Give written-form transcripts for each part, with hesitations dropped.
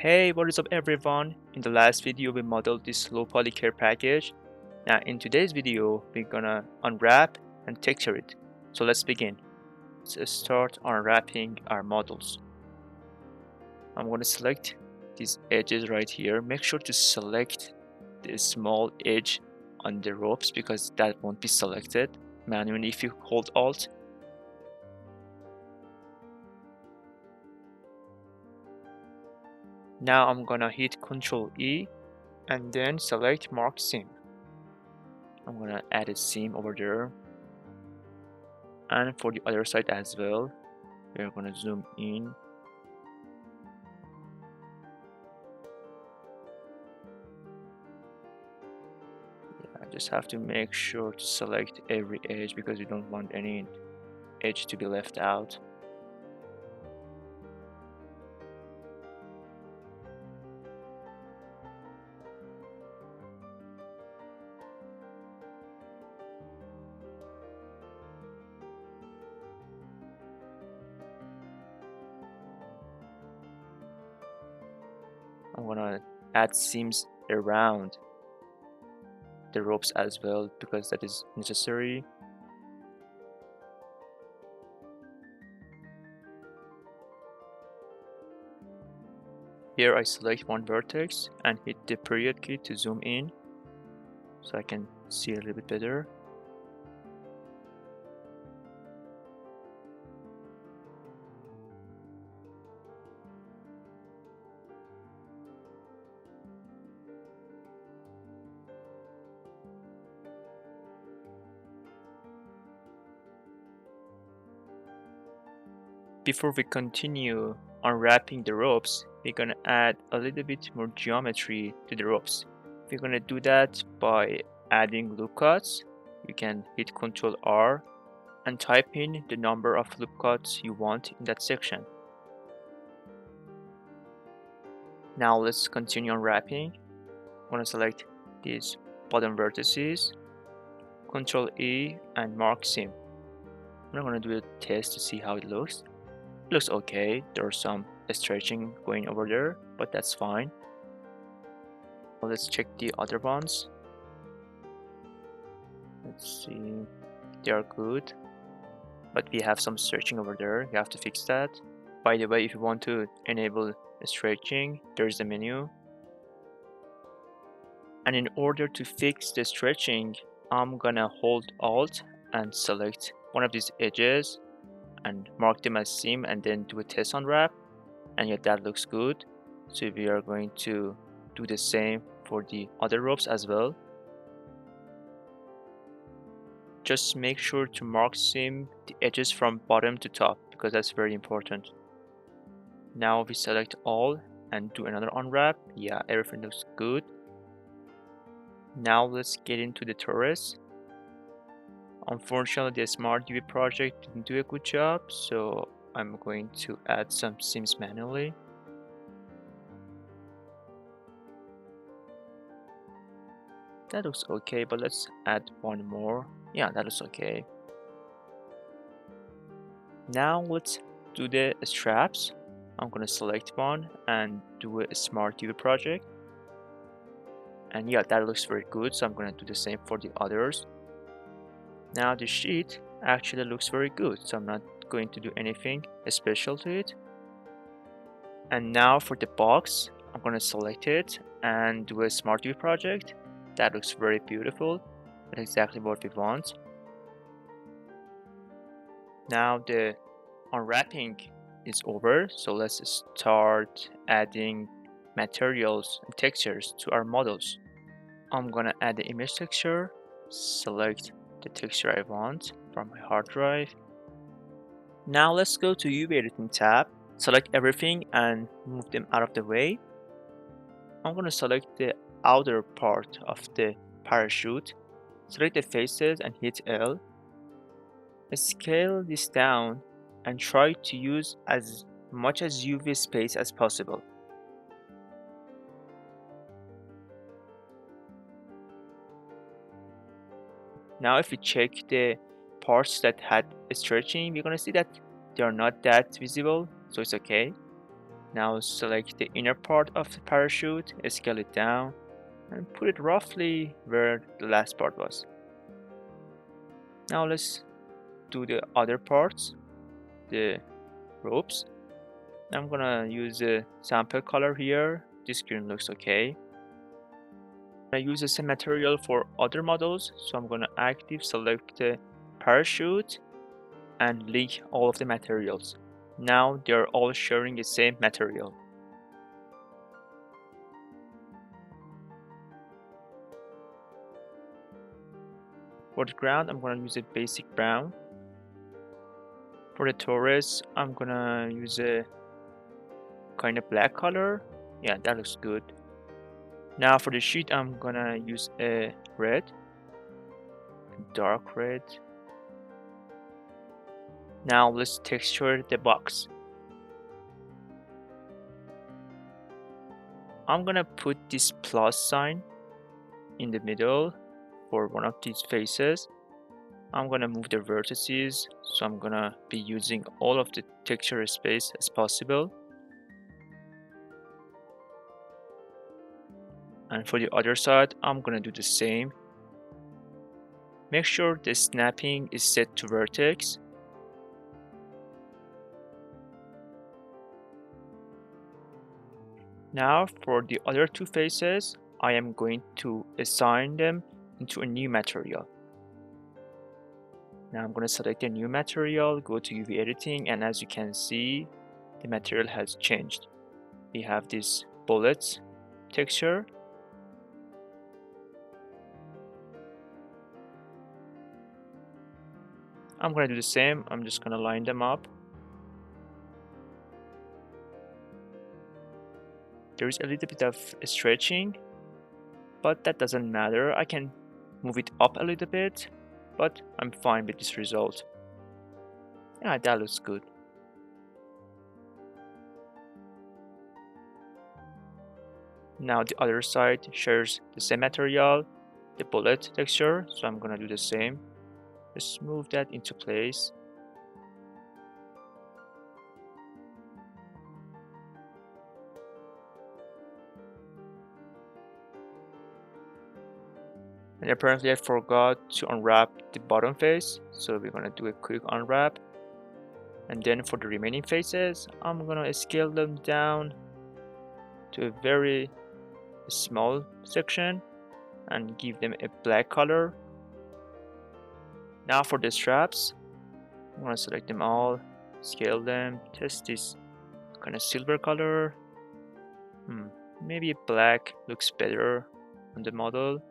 Hey, what is up everyone? In the last video we modeled this low poly care package. Now in today's video we're gonna unwrap and texture it. So let's begin. Let's start unwrapping our models. I'm gonna select these edges right here. Make sure to select the small edge on the ropes because that won't be selected manually if you hold Alt. Now I'm gonna hit Ctrl E and then select Mark Seam. I'm gonna add a seam over there, and for the other side as well we're gonna zoom in. I just have to make sure to select every edge because we don't want any edge to be left out. I'm gonna add seams around the ropes as well because that is necessary. Here I select one vertex and hit the period key to zoom in so I can see a little bit better. Before we continue unwrapping the ropes, we're gonna add a little bit more geometry to the ropes. We're gonna do that by adding loop cuts. You can hit Ctrl R and type in the number of loop cuts you want in that section. Now let's continue unwrapping. I'm gonna select these bottom vertices, Ctrl E and Mark Seam. I'm gonna do a test to see how it looks. It looks okay. There's some stretching going over there, but that's fine. Let's check the other ones. Let's see. They are good, but we have some stretching over there. You have to fix that. By the way, if you want to enable stretching, there's the menu. And in order to fix the stretching, I'm gonna hold Alt and select one of these edges and mark them as seam and then do a test unwrap, and yeah, that looks good. So we are going to do the same for the other ropes as well. Just make sure to mark seam the edges from bottom to top because that's very important. Now we select all and do another unwrap. Yeah, everything looks good. Now let's get into the turrets. Unfortunately, the Smart UV project didn't do a good job, so I'm going to add some seams manually. That looks okay, but let's add one more. Yeah, that looks okay. Now let's do the straps. I'm gonna select one and do a Smart UV project. And yeah, that looks very good, so I'm gonna do the same for the others. Now the sheet actually looks very good, so I'm not going to do anything special to it. And now for the box, I'm gonna select it and do a Smart UV project. That looks very beautiful. That's exactly what we want. Now the unwrapping is over, so let's start adding materials and textures to our models. I'm gonna add the image texture, select the texture I want from my hard drive. Now let's go to UV editing tab, select everything and move them out of the way. I'm gonna select the outer part of the parachute, select the faces and hit L. Scale this down and try to use as much as UV space as possible. Now if we check the parts that had stretching, we're gonna see that they are not that visible, so it's okay. Now select the inner part of the parachute, scale it down, and put it roughly where the last part was. Now let's do the other parts, the ropes. I'm gonna use a sample color here. This green looks okay. I use the same material for other models, so I'm gonna active select the parachute and link all of the materials. Now they're all sharing the same material. For the ground, I'm gonna use a basic brown. For the torus, I'm gonna use a kind of black color. Yeah, that looks good. Now for the sheet, I'm gonna use a red, dark red. Now let's texture the box. I'm gonna put this plus sign in the middle for one of these faces. I'm gonna move the vertices, so I'm gonna be using all of the texture space as possible. And for the other side, I'm gonna do the same. Make sure the snapping is set to vertex. Now for the other two faces, I am going to assign them into a new material. Now I'm going to select a new material, go to UV editing, and as you can see, the material has changed. We have this bullets texture. I'm going to do the same. I'm just going to line them up. There is a little bit of stretching, but that doesn't matter. I can move it up a little bit, but I'm fine with this result. Yeah, that looks good. Now the other side shares the same material, the bullet texture, so I'm gonna do the same. Just move that into place. And apparently I forgot to unwrap the bottom face, so we're gonna do a quick unwrap. And then for the remaining faces, I'm gonna scale them down to a very small section and give them a black color. Now for the straps, I'm gonna select them all, scale them, test this kind of silver color. Maybe black looks better on the model.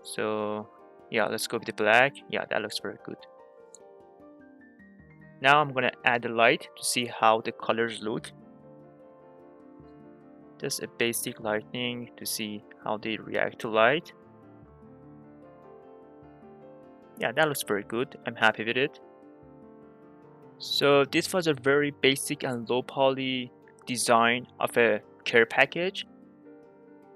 So yeah, let's go with the black. Yeah, that looks very good. Now I'm gonna add the light to see how the colors look. Just a basic lighting to see how they react to light. Yeah, that looks very good. I'm happy with it. So this was a very basic and low poly design of a care package.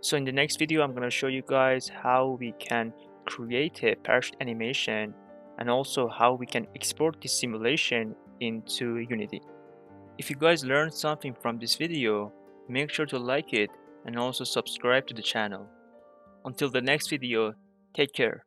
So in the next video, I'm going to show you guys how we can create a parachute animation and also how we can export this simulation into Unity. If you guys learned something from this video, make sure to like it and also subscribe to the channel. Until the next video, take care.